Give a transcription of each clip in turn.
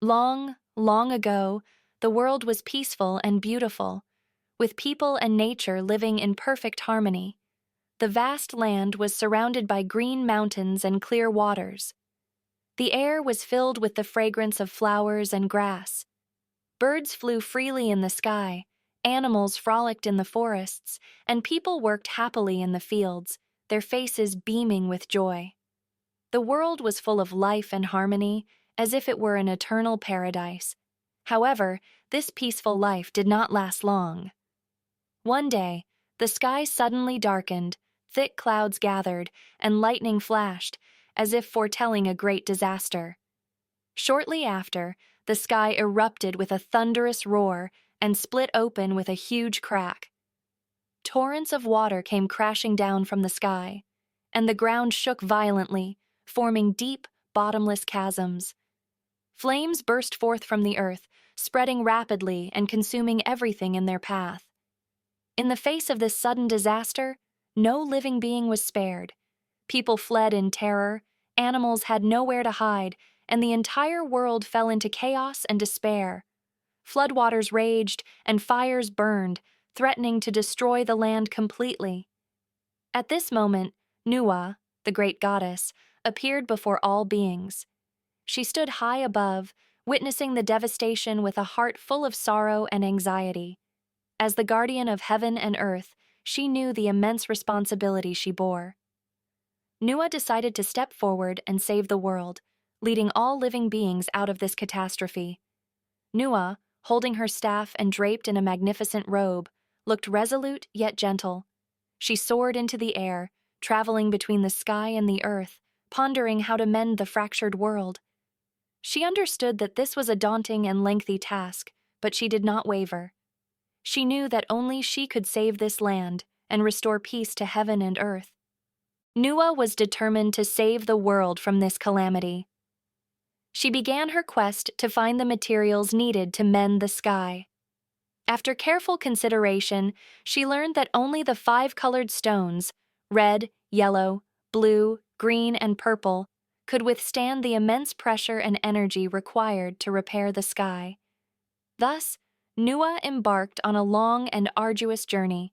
Long, long ago, the world was peaceful and beautiful, with people and nature living in perfect harmony. The vast land was surrounded by green mountains and clear waters. The air was filled with the fragrance of flowers and grass. Birds flew freely in the sky, animals frolicked in the forests, and people worked happily in the fields, their faces beaming with joy. The world was full of life and harmony, as if it were an eternal paradise. However, this peaceful life did not last long. One day, the sky suddenly darkened, thick clouds gathered, and lightning flashed, as if foretelling a great disaster. Shortly after, the sky erupted with a thunderous roar and split open with a huge crack. Torrents of water came crashing down from the sky, and the ground shook violently, forming deep, bottomless chasms. Flames burst forth from the earth, spreading rapidly and consuming everything in their path. In the face of this sudden disaster, no living being was spared. People fled in terror, animals had nowhere to hide, and the entire world fell into chaos and despair. Floodwaters raged and fires burned, threatening to destroy the land completely. At this moment, Nuwa, the great goddess, appeared before all beings. She stood high above, witnessing the devastation with a heart full of sorrow and anxiety. As the guardian of heaven and earth, she knew the immense responsibility she bore. Nuwa decided to step forward and save the world, leading all living beings out of this catastrophe. Nuwa, holding her staff and draped in a magnificent robe, looked resolute yet gentle. She soared into the air, traveling between the sky and the earth, pondering how to mend the fractured world. She understood that this was a daunting and lengthy task, but she did not waver. She knew that only she could save this land and restore peace to heaven and earth. Nuwa was determined to save the world from this calamity. She began her quest to find the materials needed to mend the sky. After careful consideration, she learned that only the 5 colored stones, red, yellow, blue, green, and purple, could withstand the immense pressure and energy required to repair the sky. Thus, Nuwa embarked on a long and arduous journey.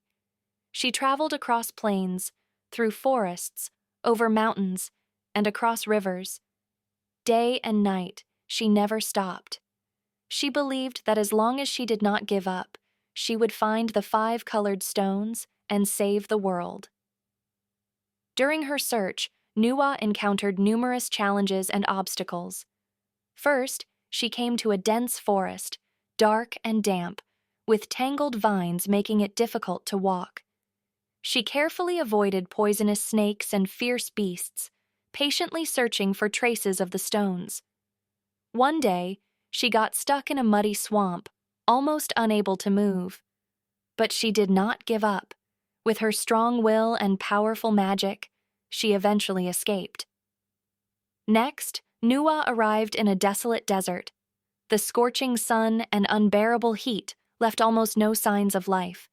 She traveled across plains, through forests, over mountains, and across rivers. Day and night, she never stopped. She believed that as long as she did not give up, she would find the 5 colored stones and save the world. During her search, Nuwa encountered numerous challenges and obstacles. First, she came to a dense forest, dark and damp, with tangled vines making it difficult to walk. She carefully avoided poisonous snakes and fierce beasts, patiently searching for traces of the stones. One day, she got stuck in a muddy swamp, almost unable to move. But she did not give up. With her strong will and powerful magic, she eventually escaped. Next, Nuwa arrived in a desolate desert. The scorching sun and unbearable heat left almost no signs of life.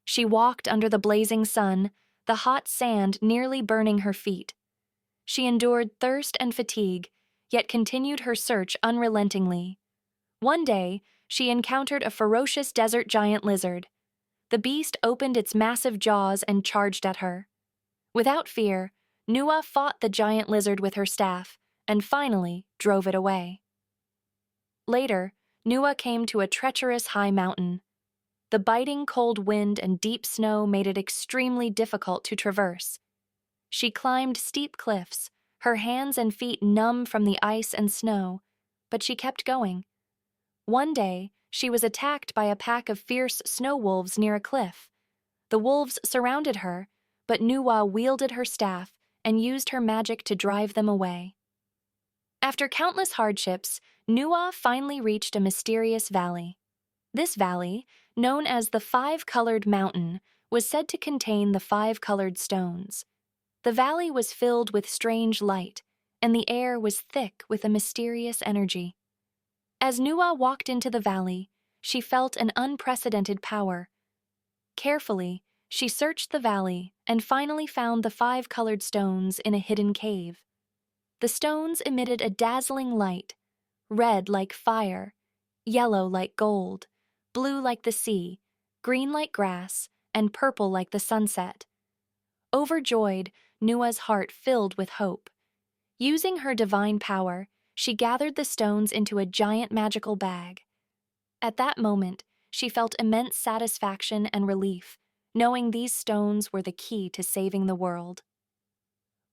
She walked under the blazing sun, the hot sand nearly burning her feet. She endured thirst and fatigue, yet continued her search unrelentingly. One day, she encountered a ferocious desert giant lizard. The beast opened its massive jaws and charged at her. Without fear, Nuwa fought the giant lizard with her staff and finally drove it away. Later, Nuwa came to a treacherous high mountain. The biting cold wind and deep snow made it extremely difficult to traverse. She climbed steep cliffs, her hands and feet numb from the ice and snow, but she kept going. One day, she was attacked by a pack of fierce snow wolves near a cliff. The wolves surrounded her, but Nuwa wielded her staff and used her magic to drive them away. After countless hardships, Nuwa finally reached a mysterious valley. This valley, known as the 5 colored mountain, was said to contain the 5 colored stones. The valley was filled with strange light, and the air was thick with a mysterious energy. As Nuwa walked into the valley, she felt an unprecedented power. Carefully, she searched the valley and finally found the 5 colored stones in a hidden cave. The stones emitted a dazzling light, red like fire, yellow like gold, blue like the sea, green like grass, and purple like the sunset. Overjoyed, Nua's heart filled with hope. Using her divine power, she gathered the stones into a giant magical bag. At that moment, she felt immense satisfaction and relief, knowing these stones were the key to saving the world.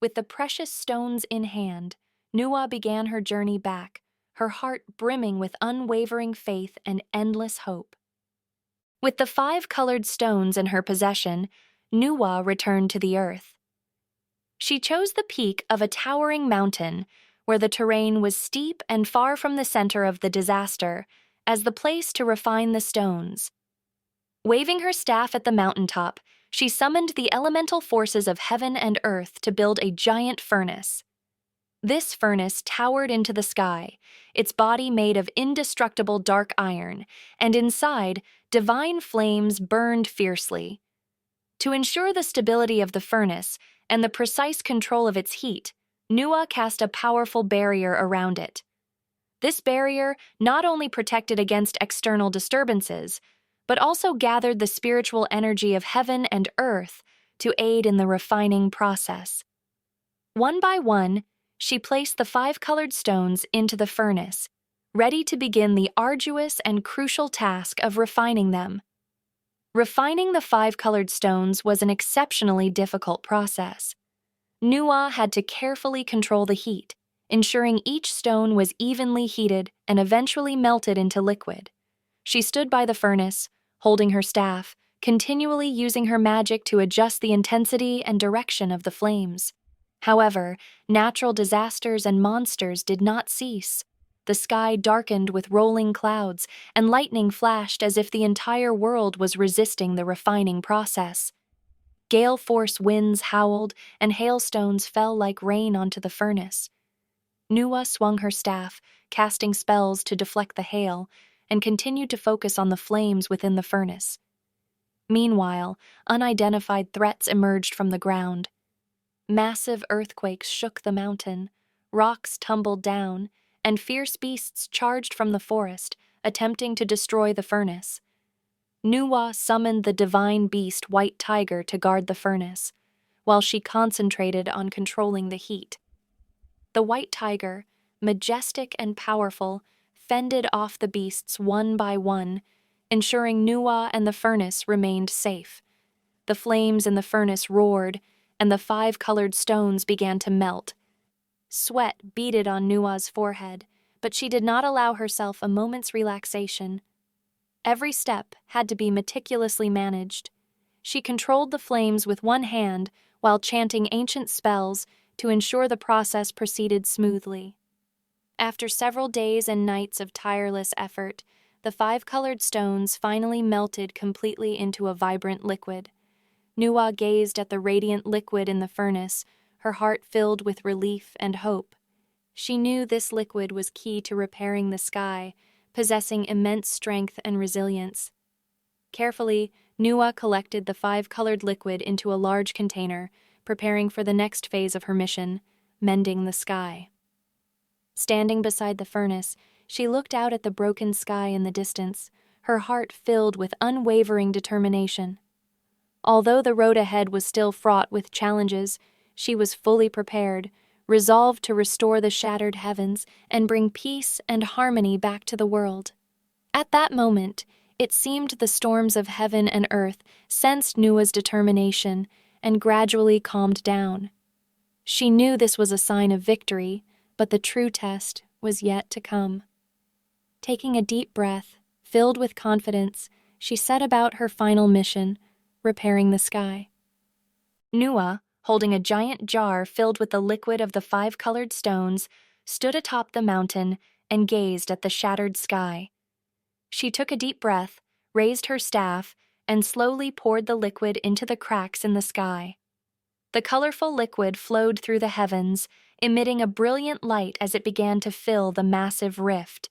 With the precious stones in hand, Nuwa began her journey back, her heart brimming with unwavering faith and endless hope. With the 5 colored stones in her possession, Nuwa returned to the earth. She chose the peak of a towering mountain, where the terrain was steep and far from the center of the disaster, as the place to refine the stones. Waving her staff at the mountaintop, she summoned the elemental forces of heaven and earth to build a giant furnace. This furnace towered into the sky, its body made of indestructible dark iron, and inside, divine flames burned fiercely. To ensure the stability of the furnace and the precise control of its heat, Nuwa cast a powerful barrier around it. This barrier not only protected against external disturbances, but also gathered the spiritual energy of heaven and earth to aid in the refining process. One by one, she placed the 5 colored stones into the furnace, ready to begin the arduous and crucial task of refining them. Refining the 5 colored stones was an exceptionally difficult process. Nuwa had to carefully control the heat, ensuring each stone was evenly heated and eventually melted into liquid. She stood by the furnace, holding her staff, continually using her magic to adjust the intensity and direction of the flames. However, natural disasters and monsters did not cease. The sky darkened with rolling clouds, and lightning flashed as if the entire world was resisting the refining process. Gale-force winds howled, and hailstones fell like rain onto the furnace. Nuwa swung her staff, casting spells to deflect the hail, and continued to focus on the flames within the furnace. Meanwhile, unidentified threats emerged from the ground. Massive earthquakes shook the mountain, rocks tumbled down, and fierce beasts charged from the forest, attempting to destroy the furnace. Nuwa summoned the divine beast White Tiger to guard the furnace, while she concentrated on controlling the heat. The White Tiger, majestic and powerful, fended off the beasts one by one, ensuring Nuwa and the furnace remained safe. The flames in the furnace roared, and the 5 colored stones began to melt. Sweat beaded on Nuwa's forehead, but she did not allow herself a moment's relaxation. Every step had to be meticulously managed. She controlled the flames with one hand while chanting ancient spells to ensure the process proceeded smoothly. After several days and nights of tireless effort, the 5 colored stones finally melted completely into a vibrant liquid. Nuwa gazed at the radiant liquid in the furnace, her heart filled with relief and hope. She knew this liquid was key to repairing the sky, possessing immense strength and resilience. Carefully, Nuwa collected the 5 colored liquid into a large container, preparing for the next phase of her mission, mending the sky. Standing beside the furnace, she looked out at the broken sky in the distance, her heart filled with unwavering determination. Although the road ahead was still fraught with challenges, she was fully prepared, resolved to restore the shattered heavens and bring peace and harmony back to the world. At that moment, it seemed the storms of heaven and earth sensed Nuwa's determination and gradually calmed down. She knew this was a sign of victory, but the true test was yet to come. Taking a deep breath, filled with confidence, she set about her final mission, repairing the sky. Nuwa, holding a giant jar filled with the liquid of the 5 colored stones, stood atop the mountain and gazed at the shattered sky. She took a deep breath, raised her staff, and slowly poured the liquid into the cracks in the sky. The colorful liquid flowed through the heavens, emitting a brilliant light as it began to fill the massive rift.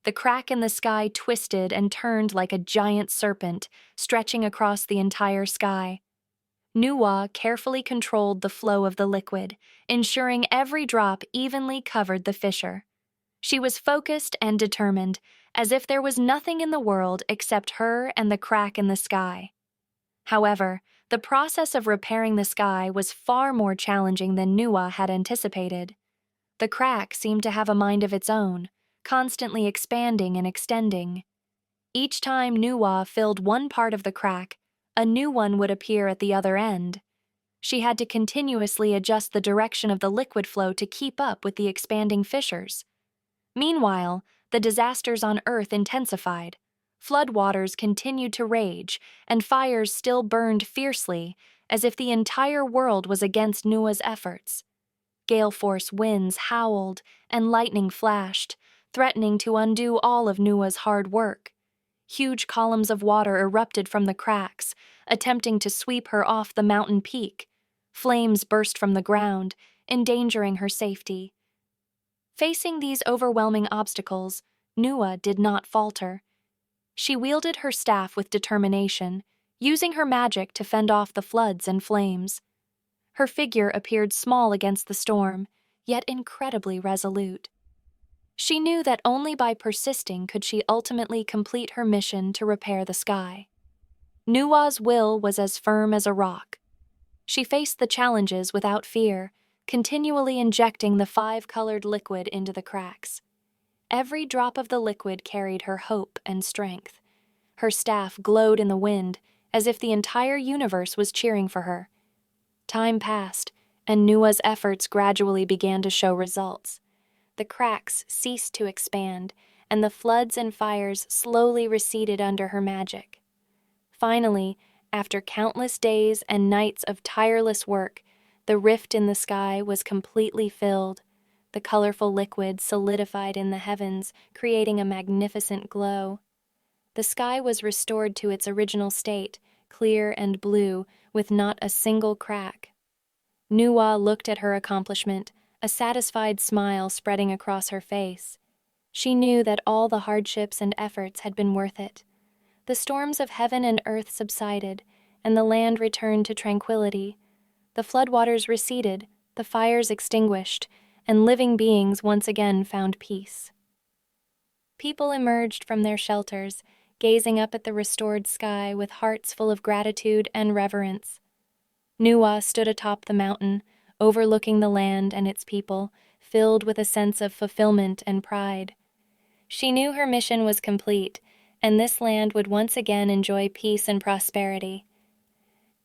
The crack in the sky twisted and turned like a giant serpent, stretching across the entire sky. Nuwa carefully controlled the flow of the liquid, ensuring every drop evenly covered the fissure. She was focused and determined, as if there was nothing in the world except her and the crack in the sky. However, the process of repairing the sky was far more challenging than Nuwa had anticipated. The crack seemed to have a mind of its own, constantly expanding and extending. Each time Nuwa filled one part of the crack, a new one would appear at the other end. She had to continuously adjust the direction of the liquid flow to keep up with the expanding fissures. Meanwhile, the disasters on Earth intensified. Floodwaters continued to rage, and fires still burned fiercely, as if the entire world was against Nuwa's efforts. Gale-force winds howled, and lightning flashed, threatening to undo all of Nuwa's hard work. Huge columns of water erupted from the cracks, attempting to sweep her off the mountain peak. Flames burst from the ground, endangering her safety. Facing these overwhelming obstacles, Nuwa did not falter. She wielded her staff with determination, using her magic to fend off the floods and flames. Her figure appeared small against the storm, yet incredibly resolute. She knew that only by persisting could she ultimately complete her mission to repair the sky. Nuwa's will was as firm as a rock. She faced the challenges without fear, continually injecting the five-colored liquid into the cracks. Every drop of the liquid carried her hope and strength. Her staff glowed in the wind, as if the entire universe was cheering for her. Time passed, and Nuwa's efforts gradually began to show results. The cracks ceased to expand, and the floods and fires slowly receded under her magic. Finally, after countless days and nights of tireless work, the rift in the sky was completely filled. The colorful liquid solidified in the heavens, creating a magnificent glow. The sky was restored to its original state, clear and blue, with not a single crack. Nuwa looked at her accomplishment, a satisfied smile spreading across her face. She knew that all the hardships and efforts had been worth it. The storms of heaven and earth subsided, and the land returned to tranquility. The floodwaters receded, the fires extinguished, and living beings once again found peace. People emerged from their shelters, gazing up at the restored sky with hearts full of gratitude and reverence. Nuwa stood atop the mountain, overlooking the land and its people, filled with a sense of fulfillment and pride. She knew her mission was complete, and this land would once again enjoy peace and prosperity.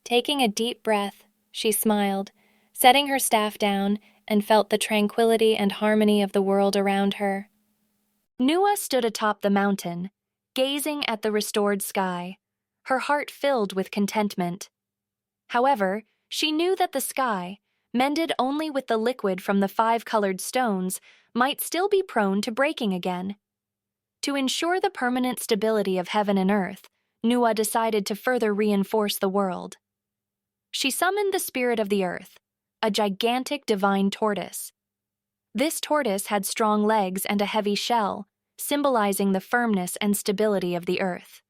Taking a deep breath, she smiled, setting her staff down, and felt the tranquility and harmony of the world around her. Nuwa stood atop the mountain, gazing at the restored sky, her heart filled with contentment. However, she knew that the sky, mended only with the liquid from the five-colored stones, might still be prone to breaking again. To ensure the permanent stability of heaven and earth, Nuwa decided to further reinforce the world. She summoned the spirit of the earth, a gigantic divine tortoise. This tortoise had strong legs and a heavy shell, symbolizing the firmness and stability of the earth.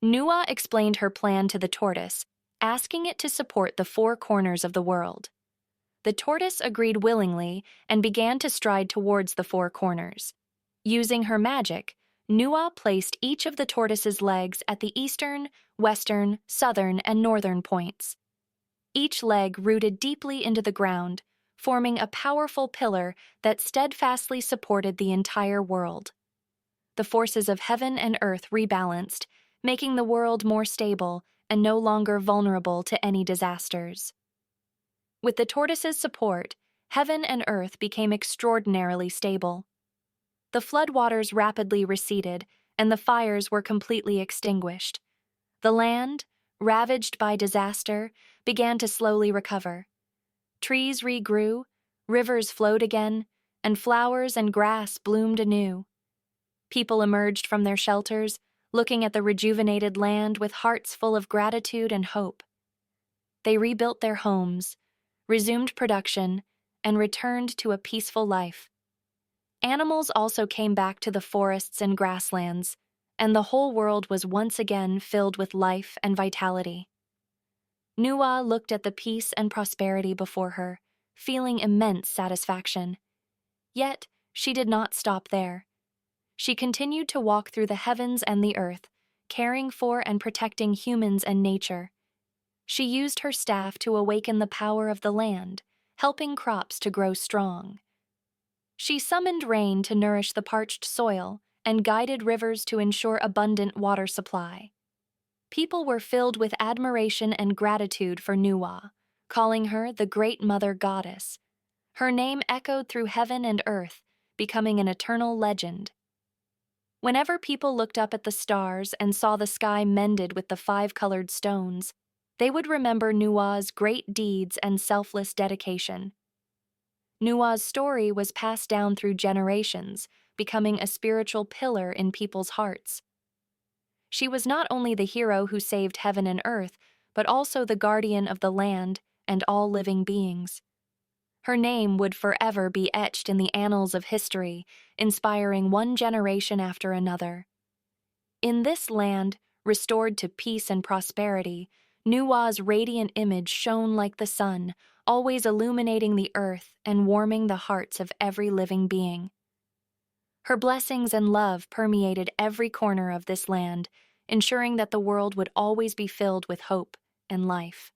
Nuwa explained her plan to the tortoise, asking it to support the four corners of the world. The tortoise agreed willingly and began to stride towards the four corners. Using her magic, Nuwa placed each of the tortoise's legs at the eastern, western, southern, and northern points. Each leg rooted deeply into the ground, forming a powerful pillar that steadfastly supported the entire world. The forces of heaven and earth rebalanced, making the world more stable and no longer vulnerable to any disasters. With the tortoise's support, heaven and earth became extraordinarily stable. The floodwaters rapidly receded, and the fires were completely extinguished. The land, ravaged by disaster, began to slowly recover. Trees regrew, rivers flowed again, and flowers and grass bloomed anew. People emerged from their shelters, looking at the rejuvenated land with hearts full of gratitude and hope. They rebuilt their homes, resumed production, and returned to a peaceful life. Animals also came back to the forests and grasslands, and the whole world was once again filled with life and vitality. Nuwa looked at the peace and prosperity before her, feeling immense satisfaction. Yet, she did not stop there. She continued to walk through the heavens and the earth, caring for and protecting humans and nature. She used her staff to awaken the power of the land, helping crops to grow strong. She summoned rain to nourish the parched soil and guided rivers to ensure abundant water supply. People were filled with admiration and gratitude for Nuwa, calling her the Great Mother Goddess. Her name echoed through heaven and earth, becoming an eternal legend. Whenever people looked up at the stars and saw the sky mended with the five-colored stones, they would remember Nuwa's great deeds and selfless dedication. Nuwa's story was passed down through generations, becoming a spiritual pillar in people's hearts. She was not only the hero who saved heaven and earth, but also the guardian of the land and all living beings. Her name would forever be etched in the annals of history, inspiring one generation after another. In this land, restored to peace and prosperity, Nuwa's radiant image shone like the sun, always illuminating the earth and warming the hearts of every living being. Her blessings and love permeated every corner of this land, ensuring that the world would always be filled with hope and life.